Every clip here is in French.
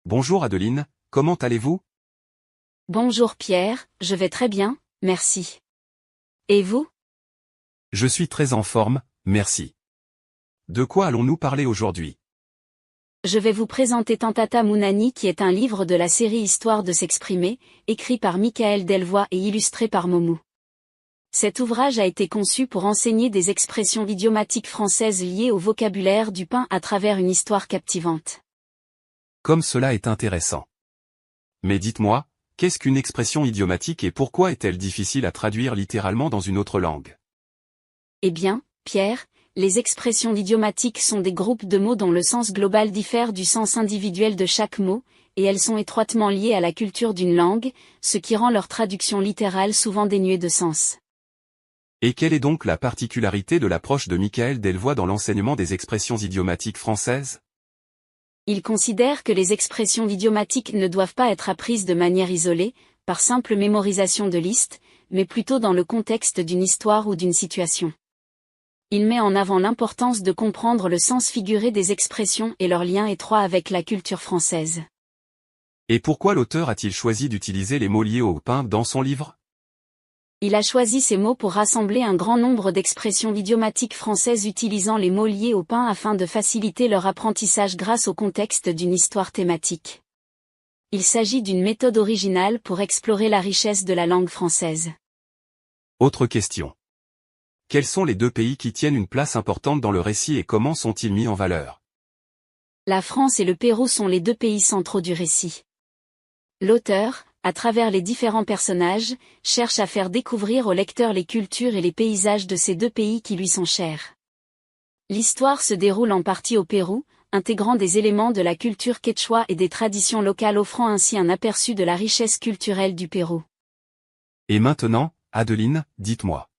Bonjour Adeline, comment allez-vous? Bonjour Pierre, je vais très bien, merci. Et vous? Je suis très en forme, merci. De quoi allons-nous parler aujourd'hui? Je vais vous présenter Tantata Mounani qui est un livre de la série Histoire de s'exprimer, écrit par Michael Delvoye et illustré par Momou. Cet ouvrage a été conçu pour enseigner des expressions idiomatiques françaises liées au vocabulaire du pain à travers une histoire captivante. Comme cela est intéressant. Mais dites-moi, qu'est-ce qu'une expression idiomatique et pourquoi est-elle difficile à traduire littéralement dans une autre langue? Eh bien, Pierre, les expressions idiomatiques sont des groupes de mots dont le sens global diffère du sens individuel de chaque mot, et elles sont étroitement liées à la culture d'une langue, ce qui rend leur traduction littérale souvent dénuée de sens. Et quelle est donc la particularité de l'approche de Michael Delvoye dans l'enseignement des expressions idiomatiques françaises? Il considère que les expressions idiomatiques ne doivent pas être apprises de manière isolée, par simple mémorisation de listes, mais plutôt dans le contexte d'une histoire ou d'une situation. Il met en avant l'importance de comprendre le sens figuré des expressions et leur lien étroit avec la culture française. Et pourquoi l'auteur a-t-il choisi d'utiliser les mots liés au pain dans son livre? Il a choisi ces mots pour rassembler un grand nombre d'expressions idiomatiques françaises utilisant les mots liés au pain afin de faciliter leur apprentissage grâce au contexte d'une histoire thématique. Il s'agit d'une méthode originale pour explorer la richesse de la langue française. Autre question. Quels sont les deux pays qui tiennent une place importante dans le récit et comment sont-ils mis en valeur? La France et le Pérou sont les deux pays centraux du récit. L'auteur, à travers les différents personnages, cherche à faire découvrir au lecteur les cultures et les paysages de ces deux pays qui lui sont chers. L'histoire se déroule en partie au Pérou, intégrant des éléments de la culture quechua et des traditions locales offrant ainsi un aperçu de la richesse culturelle du Pérou. Et maintenant, Adeline, dites-moi.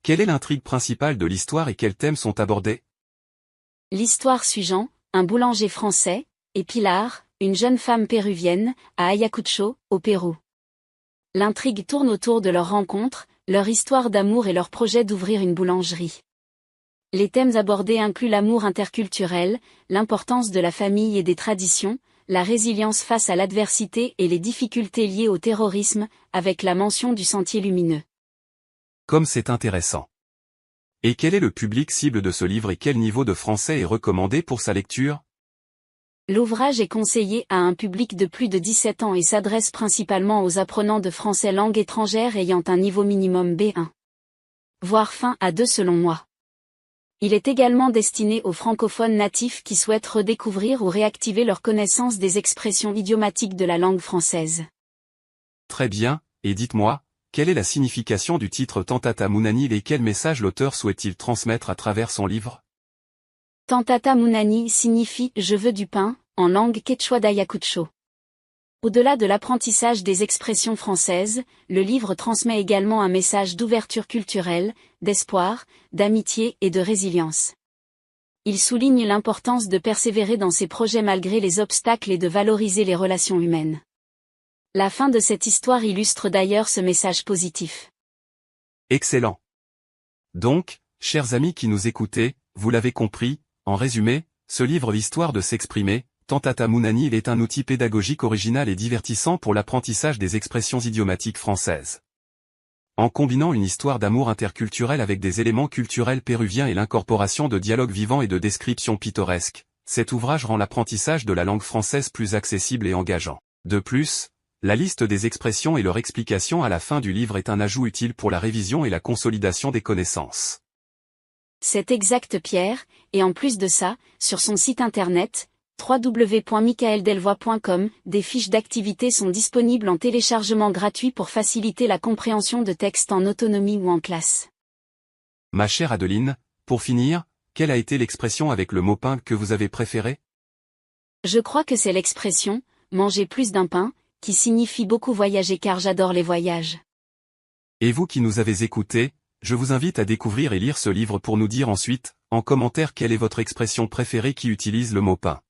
Quelle est l'intrigue principale de l'histoire et quels thèmes sont abordés? L'histoire suit Jean, un boulanger français, et Pilar, une jeune femme péruvienne, à Ayacucho, au Pérou. L'intrigue tourne autour de leur rencontre, leur histoire d'amour et leur projet d'ouvrir une boulangerie. Les thèmes abordés incluent l'amour interculturel, l'importance de la famille et des traditions, la résilience face à l'adversité et les difficultés liées au terrorisme, avec la mention du sentier lumineux. Comme c'est intéressant. Et quel est le public cible de ce livre et quel niveau de français est recommandé pour sa lecture? L'ouvrage est conseillé à un public de plus de 17 ans et s'adresse principalement aux apprenants de français langue étrangère ayant un niveau minimum B1. Voire fin A2 selon moi. Il est également destiné aux francophones natifs qui souhaitent redécouvrir ou réactiver leur connaissance des expressions idiomatiques de la langue française. Très bien, et dites-moi, quelle est la signification du titre Tantata Mounani et quel message l'auteur souhaite-t-il transmettre à travers son livre? Tantata Mounani signifie « je veux du pain » en langue quechua d'Ayacucho. Au-delà de l'apprentissage des expressions françaises, le livre transmet également un message d'ouverture culturelle, d'espoir, d'amitié et de résilience. Il souligne l'importance de persévérer dans ses projets malgré les obstacles et de valoriser les relations humaines. La fin de cette histoire illustre d'ailleurs ce message positif. Excellent. Donc, chers amis qui nous écoutez, vous l'avez compris, en résumé, ce livre L'histoire de s'exprimer, Tantata Mounani est un outil pédagogique original et divertissant pour l'apprentissage des expressions idiomatiques françaises. En combinant une histoire d'amour interculturel avec des éléments culturels péruviens et l'incorporation de dialogues vivants et de descriptions pittoresques, cet ouvrage rend l'apprentissage de la langue française plus accessible et engageant. De plus, la liste des expressions et leur explication à la fin du livre est un ajout utile pour la révision et la consolidation des connaissances. C'est exact Pierre, et en plus de ça, sur son site internet, www.michaeldelvoye.com, des fiches d'activités sont disponibles en téléchargement gratuit pour faciliter la compréhension de textes en autonomie ou en classe. Ma chère Adeline, pour finir, quelle a été l'expression avec le mot pain que vous avez préférée? Je crois que c'est l'expression « manger plus d'un pain » qui signifie beaucoup voyager car j'adore les voyages. Et vous qui nous avez écoutés, je vous invite à découvrir et lire ce livre pour nous dire ensuite, en commentaire quelle est votre expression préférée qui utilise le mot pain.